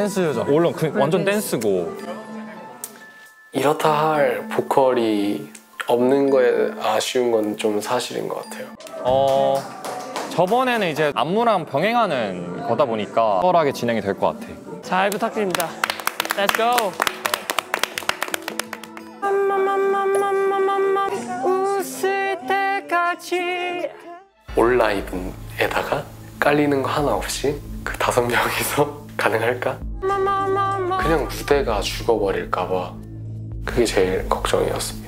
댄스죠. 물론 완전 댄스고. 이렇다 할 보컬이 없는 거에 아쉬운 건 좀 사실인 것 같아요. 저번에는 이제 안무랑 병행하는 거다 보니까 수월하게 진행이 될 것 같아. 잘 부탁드립니다. Let's go. 웃을 때까지. 올 라이브에다가 깔리는 거 하나 없이 그 5명이서 가능할까? 그냥 무대가 죽어버릴까 봐 그게 제일 걱정이었습니다.